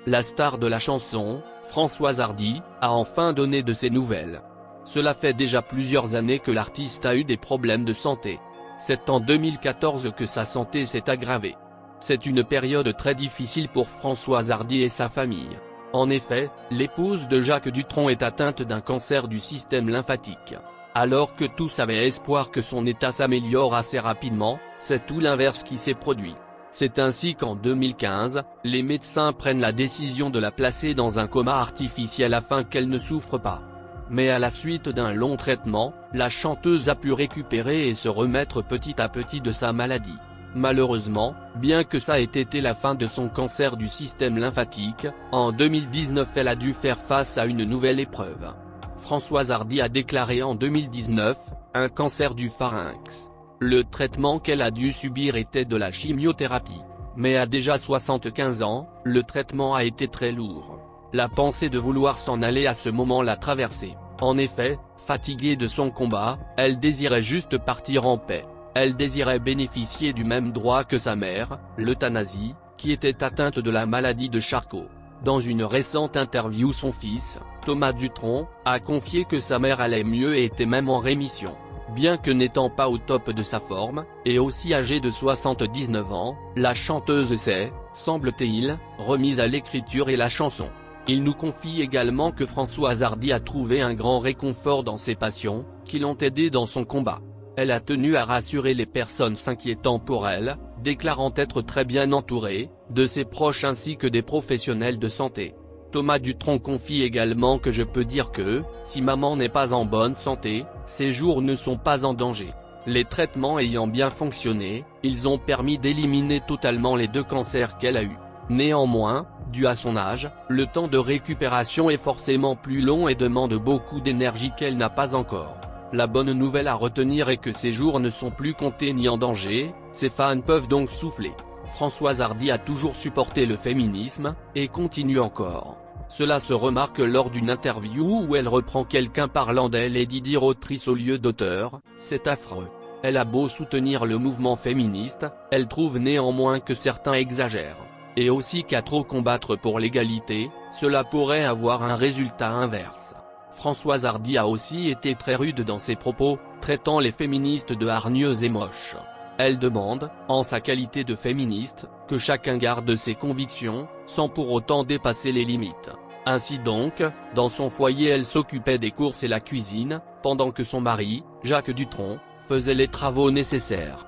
La star de la chanson, Françoise Hardy, a enfin donné de ses nouvelles. Cela fait déjà plusieurs années que l'artiste a eu des problèmes de santé. C'est en 2014 que sa santé s'est aggravée. C'est une période très difficile pour Françoise Hardy et sa famille. En effet, l'épouse de Jacques Dutronc est atteinte d'un cancer du système lymphatique. Alors que tous avaient espoir que son état s'améliore assez rapidement, c'est tout l'inverse qui s'est produit. C'est ainsi qu'en 2015, les médecins prennent la décision de la placer dans un coma artificiel afin qu'elle ne souffre pas. Mais à la suite d'un long traitement, la chanteuse a pu récupérer et se remettre petit à petit de sa maladie. Malheureusement, bien que ça ait été la fin de son cancer du système lymphatique, en 2019 elle a dû faire face à une nouvelle épreuve. Françoise Hardy a déclaré en 2019, un cancer du pharynx. Le traitement qu'elle a dû subir était de la chimiothérapie. Mais à déjà 75 ans, le traitement a été très lourd. La pensée de vouloir s'en aller à ce moment l'a traversée. En effet, fatiguée de son combat, elle désirait juste partir en paix. Elle désirait bénéficier du même droit que sa mère, l'euthanasie, qui était atteinte de la maladie de Charcot. Dans une récente interview, son fils, Thomas Dutronc, a confié que sa mère allait mieux et était même en rémission. Bien que n'étant pas au top de sa forme, et aussi âgée de 79 ans, la chanteuse s'est, semble-t-il, remise à l'écriture et la chanson. Il nous confie également que Françoise Hardy a trouvé un grand réconfort dans ses passions, qui l'ont aidée dans son combat. Elle a tenu à rassurer les personnes s'inquiétant pour elle, déclarant être très bien entourée, de ses proches ainsi que des professionnels de santé. Thomas Dutronc confie également que je peux dire que, si maman n'est pas en bonne santé, ses jours ne sont pas en danger. Les traitements ayant bien fonctionné, ils ont permis d'éliminer totalement les 2 cancers qu'elle a eus. Néanmoins, dû à son âge, le temps de récupération est forcément plus long et demande beaucoup d'énergie qu'elle n'a pas encore. La bonne nouvelle à retenir est que ses jours ne sont plus comptés ni en danger, ses fans peuvent donc souffler. Françoise Hardy a toujours supporté le féminisme, et continue encore. Cela se remarque lors d'une interview où elle reprend quelqu'un parlant d'elle et dit dire autrice au lieu d'auteur, c'est affreux. Elle a beau soutenir le mouvement féministe, elle trouve néanmoins que certains exagèrent. Et aussi qu'à trop combattre pour l'égalité, cela pourrait avoir un résultat inverse. Françoise Hardy a aussi été très rude dans ses propos, traitant les féministes de hargneuses et moches. Elle demande, en sa qualité de féministe, que chacun garde ses convictions, sans pour autant dépasser les limites. Ainsi donc, dans son foyer elle s'occupait des courses et la cuisine, pendant que son mari, Jacques Dutronc, faisait les travaux nécessaires.